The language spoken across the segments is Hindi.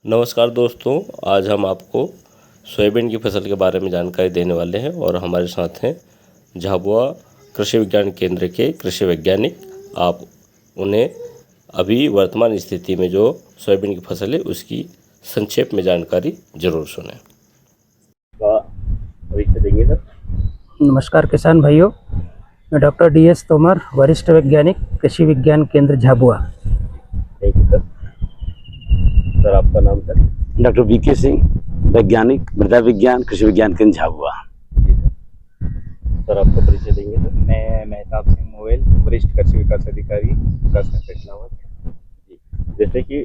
नमस्कार दोस्तों, आज हम आपको सोयाबीन की फसल के बारे में जानकारी देने वाले हैं और हमारे साथ हैं झाबुआ कृषि विज्ञान केंद्र के कृषि वैज्ञानिक। आप उन्हें अभी वर्तमान स्थिति में जो सोयाबीन की फसल है उसकी संक्षेप में जानकारी जरूर सुनें। परिचय देंगे सर। नमस्कार किसान भाइयों, मैं डॉक्टर DS तोमर, वरिष्ठ वैज्ञानिक, कृषि विज्ञान केंद्र झाबुआ। थैंक यू सर, आपका नाम सर? डॉक्टर VK सिंह, वैज्ञानिक, मृदा विज्ञान, कृषि विज्ञान केंद्र झाबुआ। सर आपका परिचय देंगे सर? मैं मेहताब सिंह मोवेल, वरिष्ठ कृषि विकास अधिकारी, पेटलावत। जैसे कि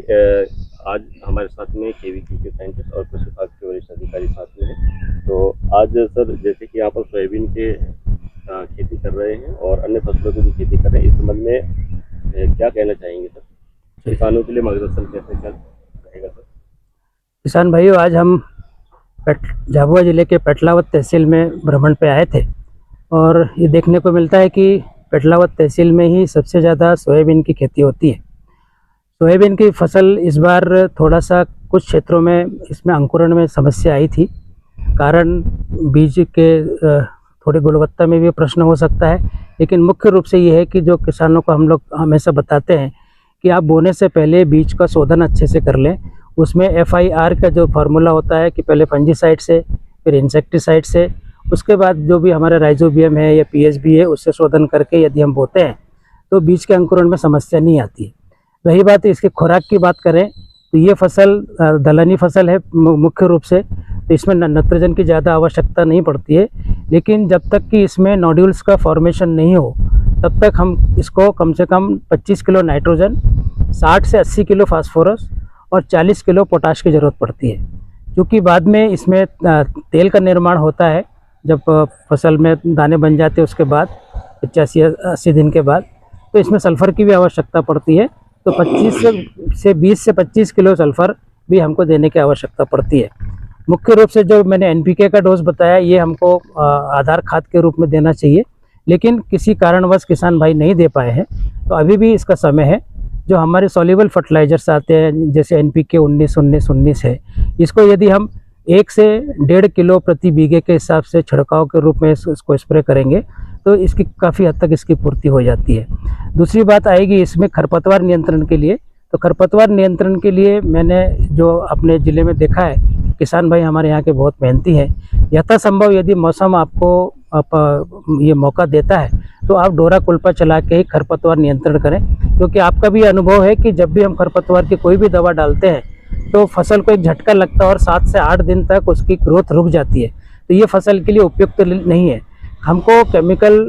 आज हमारे साथ में KVK के साइंटिस्ट और कृषि विभाग के वरिष्ठ अधिकारी साथ में हैं। तो आज सर, जैसे कि यहाँ पर सोयाबीन के खेती कर रहे हैं और अन्य फसलों की भी खेती कर रहे हैं, इस संबंध में क्या कहना चाहेंगे सर? किसानों के लिए मार्गदर्शन कैसे क्या रहेगा सर? किसान भाइयों, आज हम झाबुआ जिले के पेटलावत तहसील में भ्रमण पे आए थे और ये देखने को मिलता है कि पेटलावत तहसील में ही सबसे ज़्यादा सोयाबीन की खेती होती है। सोयाबीन की फसल इस बार थोड़ा सा कुछ क्षेत्रों में इसमें अंकुरण में समस्या आई थी, कारण बीज के थोड़ी गुणवत्ता में भी प्रश्न हो सकता है, लेकिन मुख्य रूप से ये है कि जो किसानों को हम लोग हमेशा बताते हैं कि आप बोने से पहले बीज का शोधन अच्छे से कर लें। उसमें FIR का जो फार्मूला होता है कि पहले फंजीसाइड से, फिर इंसेक्टिसाइड से, उसके बाद जो भी हमारा राइजोबियम है या PSB है उससे शोधन करके यदि हम बोते हैं तो बीज के अंकुरण में समस्या नहीं आती है। रही बात इसकी खुराक की बात करें तो ये फसल दलहनी फसल है मुख्य रूप से, तो इसमें नाइट्रोजन की ज़्यादा आवश्यकता नहीं पड़ती है, लेकिन जब तक कि इसमें नोड्यूल्स का फॉर्मेशन नहीं हो तब तक हम इसको कम से कम 25 किलो नाइट्रोजन, 60 से 80 किलो फास्फोरस और 40 किलो पोटाश की ज़रूरत पड़ती है। क्योंकि बाद में इसमें तेल का निर्माण होता है, जब फसल में दाने बन जाते हैं उसके बाद 85-80 दिन के बाद, तो इसमें सल्फ़र की भी आवश्यकता पड़ती है। तो 20 से 25 किलो सल्फ़र भी हमको देने की आवश्यकता पड़ती है। मुख्य रूप से जो मैंने NPK का डोज बताया ये हमको आधार खाद के रूप में देना चाहिए, लेकिन किसी कारणवश किसान भाई नहीं दे पाए हैं तो अभी भी इसका समय है। जो हमारे सॉल्युबल फर्टिलाइजर्स आते हैं जैसे NPK 19-19-19 है, इसको यदि हम 1 से 1.5 किलो प्रति बीघे के हिसाब से छिड़काव के रूप में इसको स्प्रे करेंगे तो इसकी काफ़ी हद तक इसकी पूर्ति हो जाती है। दूसरी बात आएगी इसमें खरपतवार नियंत्रण के लिए। तो खरपतवार नियंत्रण के लिए मैंने जो अपने ज़िले में देखा है, किसान भाई हमारे यहाँ के बहुत मेहनती हैं। यथासंभव यदि मौसम आपको ये मौका देता है तो आप डोरा कुल्पा चला के ही खरपतवार नियंत्रण करें, क्योंकि आपका भी अनुभव है कि जब भी हम खरपतवार की कोई भी दवा डालते हैं तो फसल को एक झटका लगता है और 7 से 8 दिन तक उसकी ग्रोथ रुक जाती है। तो ये फसल के लिए उपयुक्त नहीं है। हमको केमिकल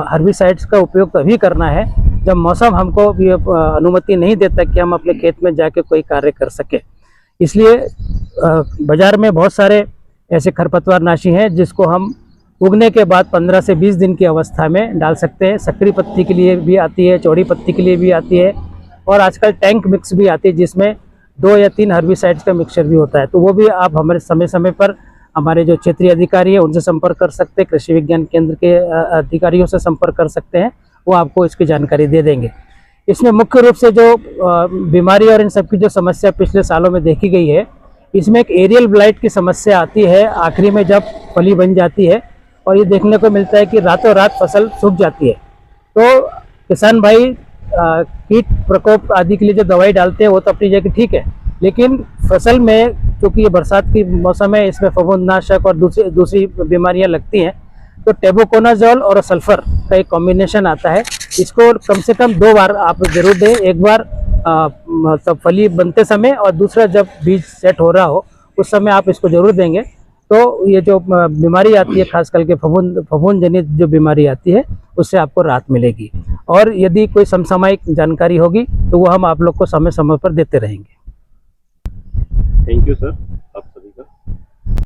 हर्बिसाइड्स का उपयोग तभी करना है जब मौसम हमको भी अनुमति नहीं देता कि हम अपने खेत में जाके कोई कार्य कर सके। इसलिए बाज़ार में बहुत सारे ऐसे खरपतवार नाशी हैं जिसको हम उगने के बाद 15 से 20 दिन की अवस्था में डाल सकते हैं। सकरी पत्ती के लिए भी आती है, चौड़ी पत्ती के लिए भी आती है, और आजकल टैंक मिक्स भी आती है जिसमें 2 या 3 हर्बिसाइड्स का मिक्सचर भी होता है। तो वो भी आप हमारे समय समय पर हमारे जो क्षेत्रीय अधिकारी है उनसे संपर्क कर सकते हैं, कृषि विज्ञान केंद्र के अधिकारियों से संपर्क कर सकते हैं, वो आपको इसकी जानकारी दे देंगे। इसमें मुख्य रूप से जो बीमारी और इन सब की जो समस्या पिछले सालों में देखी गई है, इसमें एक एरियल ब्लाइट की समस्या आती है आखिरी में जब फली बन जाती है, और ये देखने को मिलता है कि रातों रात फसल सूख जाती है। तो किसान भाई कीट प्रकोप आदि के लिए जो दवाई डालते हैं वो तो अपनी जगह ठीक है, लेकिन फसल में क्योंकि ये बरसात की मौसम है, इसमें फफूंदनाशक और दूसरी बीमारियां लगती हैं, तो टेबुकोनाजोल और सल्फर का एक कॉम्बिनेशन आता है। इसको कम से कम 2 बार आप जरूर दें, एक बार मतलब फली बनते समय और दूसरा जब बीज सेट हो रहा हो उस समय आप इसको जरूर देंगे। तो ये जो बीमारी आती है खास करके फफूंद जनित जो बीमारी आती है उससे आपको राहत मिलेगी। और यदि कोई समसामयिक जानकारी होगी तो वो हम आप लोग को समय समय पर देते रहेंगे। Thank you sir.